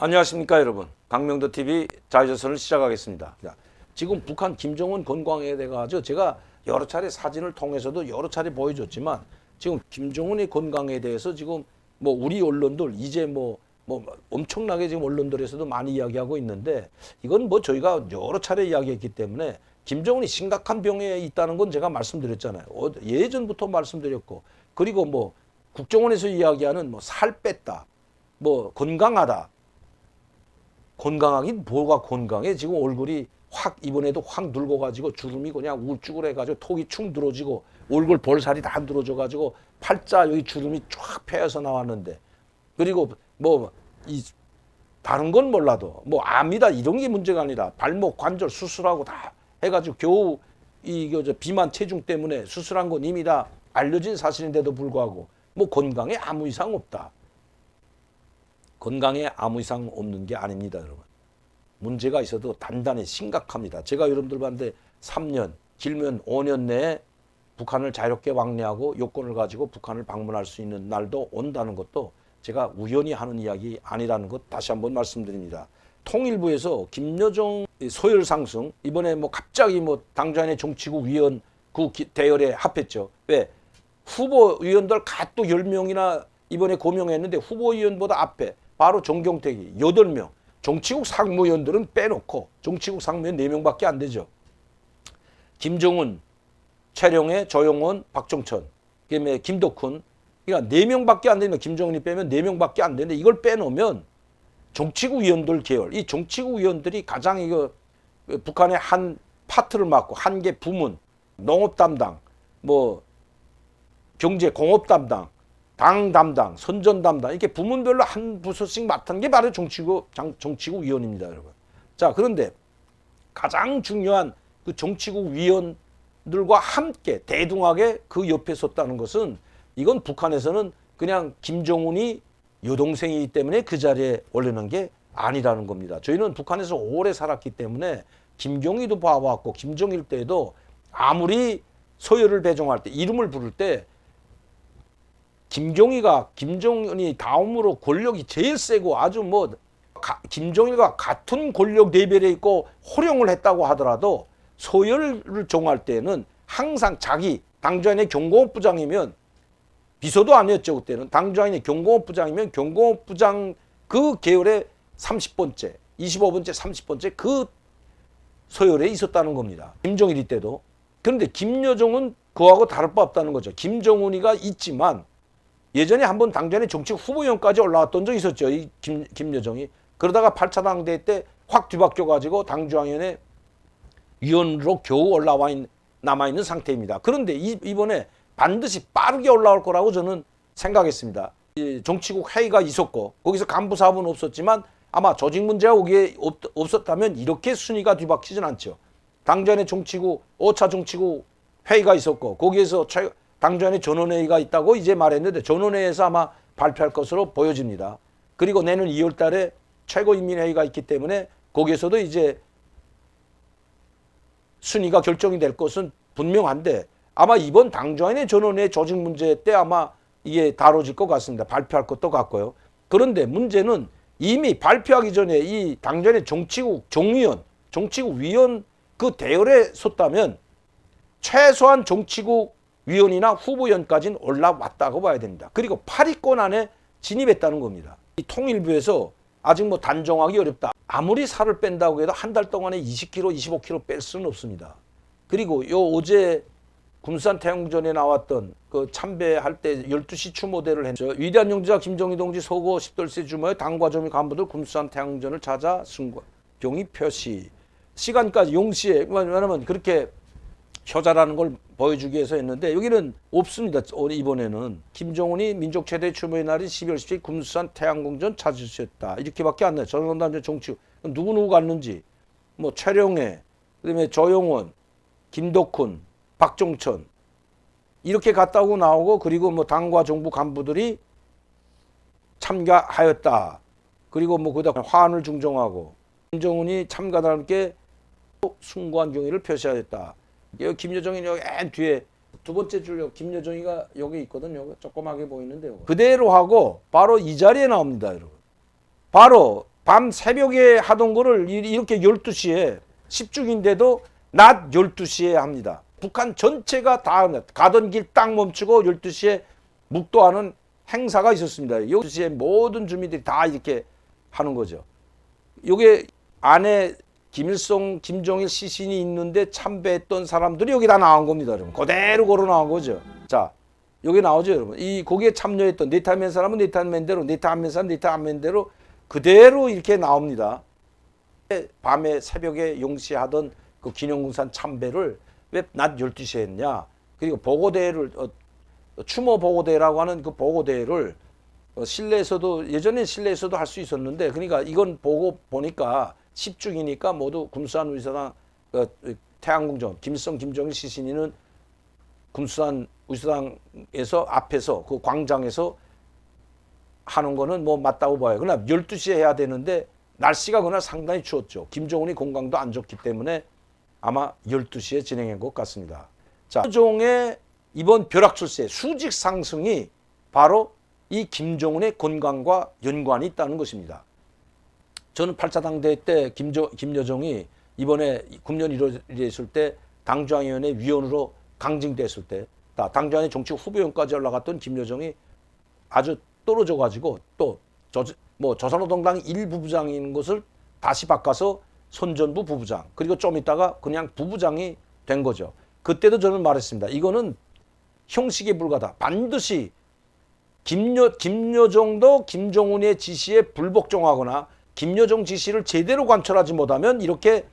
안녕하십니까 여러분. 박명도TV 자유조선을 시작하겠습니다. 지금 북한 김정은 건강에 대해서 제가 여러 차례 사진을 통해서도 여러 차례 보여줬지만 지금 김정은의 건강에 대해서 지금 뭐 우리 언론들 이제 뭐 엄청나게 지금 언론들에서도 많이 이야기하고 있는데 이건 뭐 저희가 여러 차례 이야기했기 때문에 김정은이 심각한 병에 있다는 건 제가 말씀드렸잖아요. 예전부터 말씀드렸고, 그리고 뭐 국정원에서 이야기하는 뭐 살 뺐다, 뭐 건강하다. 건강하긴 뭐가 건강해. 지금 얼굴이 확 이번에도 확 늙어가지고 주름이 그냥 울쭉을 해가지고 톡이 축 늘어지고 얼굴 볼살이 다 늘어져가지고 팔자 여기 주름이 쫙 패여서 나왔는데, 그리고 뭐 이 다른 건 몰라도 뭐 암이다 이런 게 문제가 아니라 발목 관절 수술하고 다 해가지고 겨우 저 비만 체중 때문에 수술한 건 이미 다 알려진 사실인데도 불구하고 뭐 건강에 아무 이상 없다. 건강에 아무 이상 없는 게 아닙니다, 여러분. 문제가 있어도 단단히 심각합니다. 제가 여러분들 봤는데 3년, 길면 5년 내에 북한을 자유롭게 왕래하고 요건을 가지고 북한을 방문할 수 있는 날도 온다는 것도 제가 우연히 하는 이야기 아니라는 것 다시 한번 말씀드립니다. 통일부에서 김여정 서열 상승, 이번에 뭐 갑자기 뭐 당장의 정치국 위원 그 대열에 합했죠. 왜? 후보위원들 갓또 10명이나 이번에 고명했는데 후보위원보다 앞에 바로 정경택이 8명, 정치국 상무위원들은 빼놓고 정치국 상무위원 4명밖에 안 되죠. 김정은, 최룡해, 조용원, 박정천, 그다음에 김덕훈, 그러니까 4명밖에 안 되면 김정은이 빼면 4명밖에 안 되는데 이걸 빼놓으면 정치국 위원들 계열, 이 정치국 위원들이 가장 이거 북한의 한 파트를 맡고 한 개 부문, 농업 담당, 뭐 경제 공업 담당, 당 담당, 선전 담당, 이렇게 부문별로 한 부서씩 맡은 게 바로 정치국 위원입니다, 여러분. 자, 그런데 가장 중요한 그 정치국 위원들과 함께 대등하게 그 옆에 섰다는 것은 이건 북한에서는 그냥 김정은이 여동생이기 때문에 그 자리에 올리는 게 아니라는 겁니다. 저희는 북한에서 오래 살았기 때문에 김경희도 봐왔고 김정일 때도 아무리 서열을 배정할 때 이름을 부를 때 김정은이 다음으로 권력이 제일 세고 아주 뭐 김정일과 같은 권력 레벨에 있고 호령을 했다고 하더라도 서열을 정할 때는 항상 자기 당좌인의 경공업부장이면 비서도 아니었죠. 그때는 당좌인의 경공업부장이면 경공업부장 그 계열의 30번째, 25번째, 30번째 그 서열에 있었다는 겁니다. 김정일 때도. 그런데 김여정은 그거하고 다를 바 없다는 거죠. 김정은이가 있지만 예전에 한번 당전에 정치국 후보위원까지 올라왔던 적이 있었죠. 이 김여정이. 그러다가 8차 당대회 때 확 뒤바뀌어가지고 당중앙위원회 위원으로 겨우 남아있는 상태입니다. 그런데 이번에 반드시 빠르게 올라올 거라고 저는 생각했습니다. 정치국 회의가 있었고 거기서 간부 사업은 없었지만 아마 조직 문제가 오기에 없었다면 이렇게 순위가 뒤바뀌진 않죠. 당전에 정치국 5차 정치국 회의가 있었고 거기에서 당전에 전원회의가 있다고 이제 말했는데 전원회의에서 아마 발표할 것으로 보여집니다. 그리고 내년 2월 달에 최고인민회의가 있기 때문에 거기에서도 이제 순위가 결정이 될 것은 분명한데 아마 이번 당전의 전원회의 조직 문제 때 아마 이게 다뤄질 것 같습니다. 발표할 것도 같고요. 그런데 문제는 이미 발표하기 전에 이 당전의 정치국 정위원, 정치국 위원 그 대열에 섰다면 최소한 정치국 위원이나 후보위원까지는 올라왔다고 봐야 됩니다. 그리고 8위권 안에 진입했다는 겁니다. 이 통일부에서 아직 뭐 단정하기 어렵다. 아무리 살을 뺀다고 해도 한 달 동안에 20kg, 25kg 뺄 수는 없습니다. 그리고 어제 군산 태양전에 나왔던 그 참배할 때 12시 추모대를 했죠. 위대한 영주자 김정일 동지 서거 10돌세 주모의 당과 조미 간부들 군산 태양전을 찾아 승과 경의 표시. 시간까지 용시에, 왜냐하면 그렇게 효자라는 걸 보여주기 위해서 했는데 여기는 없습니다. 이번에는 김정은이 민족 최대 추모의 날인 12월 17일 군산 태양궁전 찾으셨다. 이렇게밖에 안 나요. 전원단체 정치 누구 갔는지 뭐 최룡해, 그다음에 조용원, 김덕훈, 박정천 이렇게 갔다고 나오고 그리고 뭐 당과 정부 간부들이 참가하였다. 그리고 뭐 그다음 화환을 중정하고 김정은이 참가자 함께 숭고한 경의를 표시하였다. 여기 김여정이 여기 맨 뒤에 두 번째 줄 김여정이가 여기 있거든요. 조그맣게 보이는데요. 그대로 하고 바로 이 자리에 나옵니다, 여러분. 바로 밤 새벽에 하던 거를 이렇게 12시에 10중인데도 낮 12시에 합니다. 북한 전체가 다 가던 길 딱 멈추고 12시에 묵도하는 행사가 있었습니다. 12시에 모든 주민들이 다 이렇게 하는 거죠. 요게 안에 김일성, 김정일 시신이 있는데 참배했던 사람들이 여기 다 나온 겁니다, 여러분. 그대로 걸어 나온 거죠. 자, 여기 나오죠, 여러분. 이 거기에 참여했던 네타맨 사람은 네타맨대로, 네타맨 사람 네타맨대로 그대로 이렇게 나옵니다. 밤에 새벽에 용시하던 그 기념공산 참배를 왜 낮 12시에 했냐? 그리고 보고대회를 추모 보고대회라고 하는 그 보고대회를 실내에서도 예전에 실내에서도 할 수 있었는데, 그러니까 이건 보고 보니까 10중이니까 모두 금수산 우리사당 태양궁전 김일성 김정일 시신이는 금수산 우리사당에서 앞에서 그 광장에서 하는 거는 뭐 맞다고 봐요. 그러나 12시에 해야 되는데 날씨가 그날 상당히 추웠죠. 김정은이 건강도 안 좋기 때문에 아마 12시에 진행한 것 같습니다. 자, 김정은의 이번 벼락출세 수직 상승이 바로 이 김정은의 건강과 연관이 있다는 것입니다. 저는 8차 당대회 때 김여정이 이번에 금년 1월에 있을 때 당중앙위원회 위원으로 강증됐을 때 당중앙위 정치 후보위원까지 올라갔던 김여정이 아주 떨어져 가지고 또 조선노동당 1부부장인 것을 다시 바꿔서 손전부 부부장, 그리고 좀 있다가 그냥 부부장이 된 거죠. 그때도 저는 말했습니다. 이거는 형식에 불과하다. 반드시 김여정도 김정은의 지시에 불복종하거나 김여정 지시를 제대로 관철하지 못하면 이렇게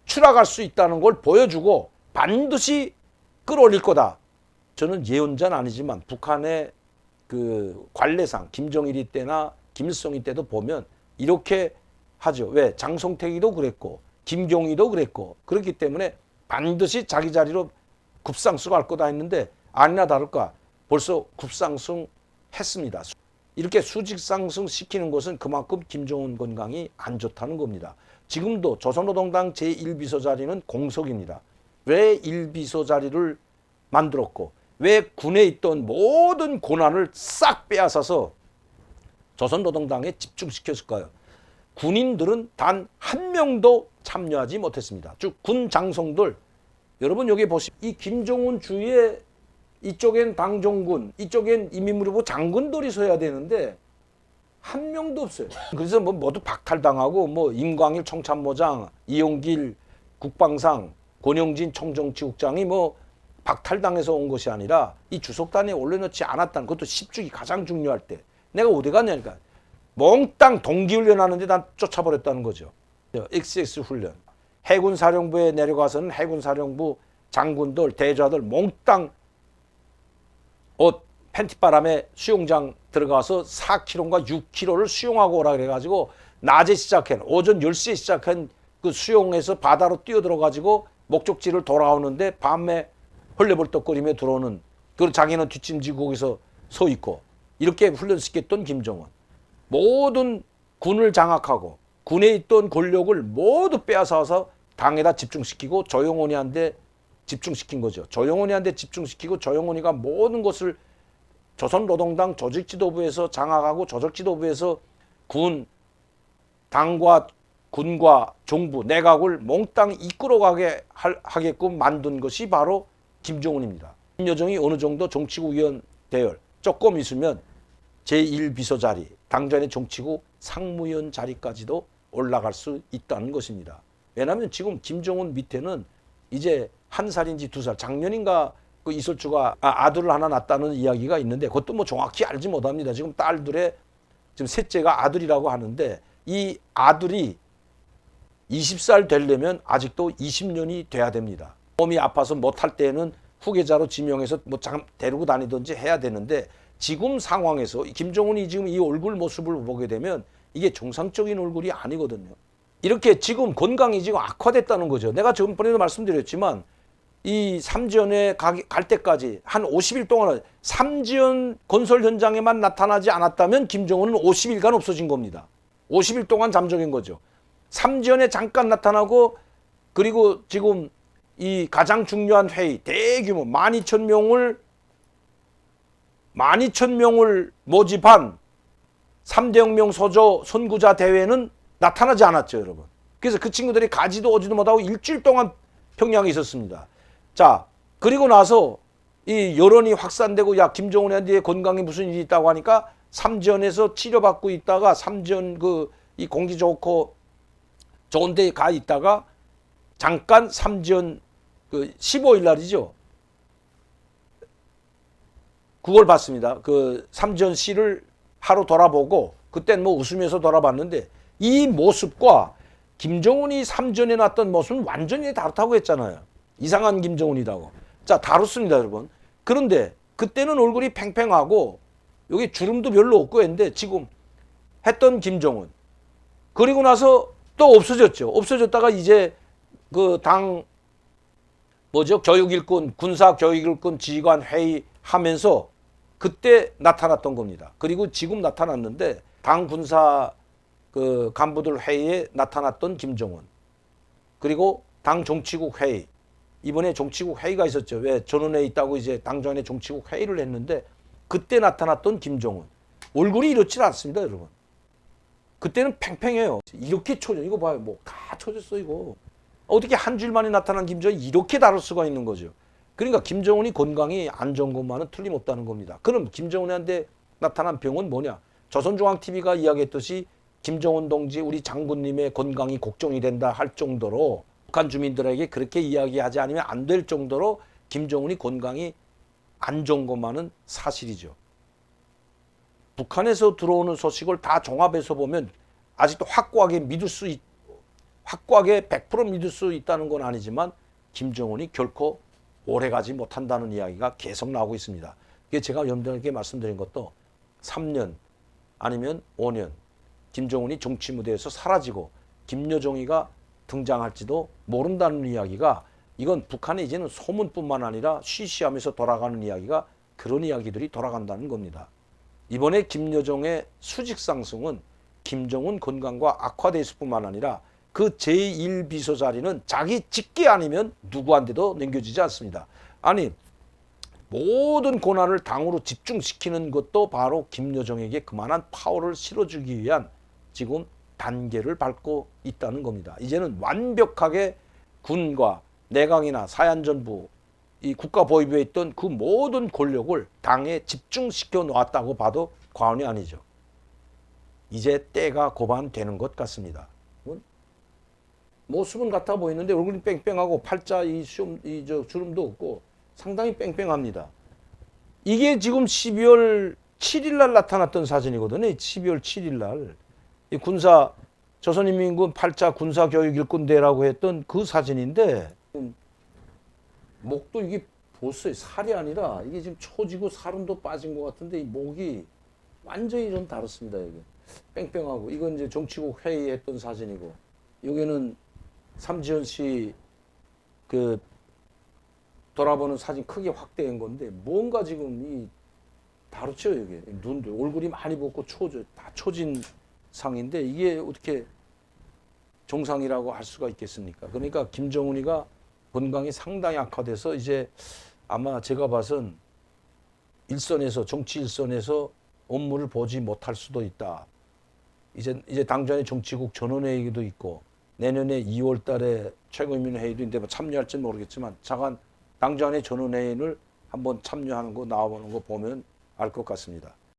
추락할 수 있다는 걸 보여주고 반드시 끌어올릴 거다. 저는 예언자는 아니지만 북한의 그 관례상 김정일이 때나 김일성이 때도 보면 이렇게 하죠. 왜? 장성택이도 그랬고 김경희도 그랬고 그렇기 때문에 반드시 자기 자리로 급상승할 거다 했는데 아니나 다를까 벌써 급상승 했습니다. 이렇게 수직 상승시키는 것은 그만큼 김정은 건강이 안 좋다는 겁니다. 지금도 조선노동당 제1비서 자리는 공석입니다. 왜 1비서 자리를 만들었고 왜 군에 있던 모든 권한을 싹 빼앗아서 조선노동당에 집중시켰을까요? 군인들은 단 한 명도 참여하지 못했습니다. 즉 군 장성들, 여러분 여기 보시면 이 김정은 주위에 이쪽엔 당정군, 이쪽엔 인민무료부 장군들이 서야 되는데 한 명도 없어요. 그래서 뭐 모두 박탈당하고 뭐 임광일 청참모장, 이용길 국방상, 권영진 총정치국장이 뭐 박탈당해서 온 것이 아니라 이 주석단에 올려놓지 않았다는 그것도 10주기 가장 중요할 때 내가 어디 갔냐니까 몽땅 동기훈련 하는데 난 쫓아버렸다는 거죠. XX 훈련. 해군사령부에 내려가서는 해군사령부 장군들, 대좌들 몽땅 옷 팬티바람에 수영장 들어가서 4km인가 6km를 수영하고 오라 그래가지고 낮에 시작한 오전 10시에 시작한 그 수영에서 바다로 뛰어들어가지고 목적지를 돌아오는데 밤에 헐레벌떡거리며 들어오는 그 자기는 뒷짐지고 거기서 서 있고 이렇게 훈련시켰던 김정은. 모든 군을 장악하고 군에 있던 권력을 모두 빼앗아서 당에다 집중시키고 조영원이한테 집중시킨 거죠. 조영원이한테 집중시키고 조영원이가 모든 것을 조선노동당 조직지도부에서 장악하고 조직지도부에서 군, 당과 군과 정부, 내각을 몽땅 이끌어가게 하게끔 만든 것이 바로 김정은입니다. 김여정이 어느 정도 정치국 위원 대열 조금 있으면 제1비서 자리, 당전의 정치국 상무위원 자리까지도 올라갈 수 있다는 것입니다. 왜냐하면 지금 김정은 밑에는 이제 1살인지 2살, 작년인가 그 이설주가 아들을 하나 낳았다는 이야기가 있는데 그것도 뭐 정확히 알지 못합니다. 지금 딸들의 지금 셋째가 아들이라고 하는데 이 아들이 20살 되려면 아직도 20년이 돼야 됩니다. 몸이 아파서 못할 때는 후계자로 지명해서 뭐 잠깐 데리고 다니든지 해야 되는데 지금 상황에서 김정은이 지금 이 얼굴 모습을 보게 되면 이게 정상적인 얼굴이 아니거든요. 이렇게 지금 건강이 지금 악화됐다는 거죠. 내가 저번에도 말씀드렸지만 이 삼지연에 갈 때까지 한 50일 동안은 삼지연 건설 현장에만 나타나지 않았다면 김정은은 50일간 없어진 겁니다. 50일 동안 잠적인 거죠. 삼지연에 잠깐 나타나고 그리고 지금 이 가장 중요한 회의 대규모 12,000명을 모집한 3대 혁명 서저 선구자 대회는 나타나지 않았죠, 여러분. 그래서 그 친구들이 가지도 오지도 못하고 일주일 동안 평양에 있었습니다. 자, 그리고 나서 이 여론이 확산되고 야, 김정은한테 건강에 무슨 일이 있다고 하니까 삼지연에서 치료받고 있다가 삼지연 이 공기 좋고 좋은 데 가 있다가 잠깐 삼지연 15일 날이죠. 그걸 봤습니다. 그 삼지연 씨를 하루 돌아보고 그땐 뭐 웃으면서 돌아봤는데 이 모습과 김정은이 삼전에 놨던 모습은 완전히 다르다고 했잖아요. 이상한 김정은이라고. 자, 다뤘습니다, 여러분. 그런데 그때는 얼굴이 팽팽하고 여기 주름도 별로 없고 했는데 지금 했던 김정은. 그리고 나서 또 없어졌죠. 없어졌다가 이제 그 당 교육일꾼, 군사교육일꾼 지휘관 회의 하면서 그때 나타났던 겁니다. 그리고 지금 나타났는데 당 군사 간부들 회의에 나타났던 김정은. 그리고 당 정치국 회의. 이번에 정치국 회의가 있었죠. 왜 전원에 있다고 이제 당정의 정치국 회의를 했는데 그때 나타났던 김정은. 얼굴이 이렇지 않습니다, 여러분. 그때는 팽팽해요. 이렇게 초져. 이거 봐요. 뭐 다 초졌어, 이거. 어떻게 한 주일 만에 나타난 김정은이 이렇게 다를 수가 있는 거죠. 그러니까 김정은이 건강이 안 좋은 것만은 틀림없다는 겁니다. 그럼 김정은한테 나타난 병은 뭐냐? 조선중앙TV가 이야기했듯이 김정은 동지 우리 장군님의 건강이 걱정이 된다 할 정도로 북한 주민들에게 그렇게 이야기하지 않으면 안 될 정도로 김정은이 건강이 안 좋은 것만은 사실이죠. 북한에서 들어오는 소식을 다 종합해서 보면 아직도 확고하게 100% 믿을 수 있다는 건 아니지만 김정은이 결코 오래가지 못한다는 이야기가 계속 나오고 있습니다. 그게 제가 여러분들에게 말씀드린 것도 3년 아니면 5년 김정은이 정치 무대에서 사라지고 김여정이가 등장할지도 모른다는 이야기가 이건 북한에 이제는 소문뿐만 아니라 쉬쉬하면서 돌아가는 이야기가 그런 이야기들이 돌아간다는 겁니다. 이번에 김여정의 수직 상승은 김정은 건강과 악화됐을 뿐만 아니라 그 제1비서 자리는 자기 직계 아니면 누구한테도 넘겨지지 않습니다. 아니 모든 권한을 당으로 집중시키는 것도 바로 김여정에게 그만한 파워를 실어주기 위한 지금 단계를 밟고 있다는 겁니다. 이제는 완벽하게 군과 내각이나 사안전부 이 국가보위부에 있던 그 모든 권력을 당에 집중시켜 놓았다고 봐도 과언이 아니죠. 이제 때가 고반되는 것 같습니다. 모습은 같아 보이는데 얼굴이 뺑뺑하고 팔자 주름도 없고 상당히 뺑뺑합니다. 이게 지금 12월 7일 날 나타났던 사진이거든요. 12월 7일 날 조선인민군 8차 군사교육일꾼대라고 했던 그 사진인데 목도 이게 보세요. 살이 아니라 이게 지금 초지고 살은도 빠진 것 같은데 이 목이 완전히 좀 다릅니다. 이게 뺑뺑하고 이건 이제 정치국 회의했던 사진이고 여기는 삼지연 씨 돌아보는 사진 크게 확대한 건데 뭔가 지금 이 다르죠. 이게 눈도 얼굴이 많이 붓고 다 초진 상인데 이게 어떻게 정상이라고 할 수가 있겠습니까? 그러니까 김정은이가 건강이 상당히 악화돼서 이제 아마 제가 봐선 정치 일선에서 업무를 보지 못할 수도 있다. 이제 당장에 정치국 전원회의도 있고 내년에 2월 달에 최고인민회의도 있는데 참여할지는 모르겠지만 당장의 전원회의를 한번 참여하는 거 나와보는 거 보면 알 것 같습니다.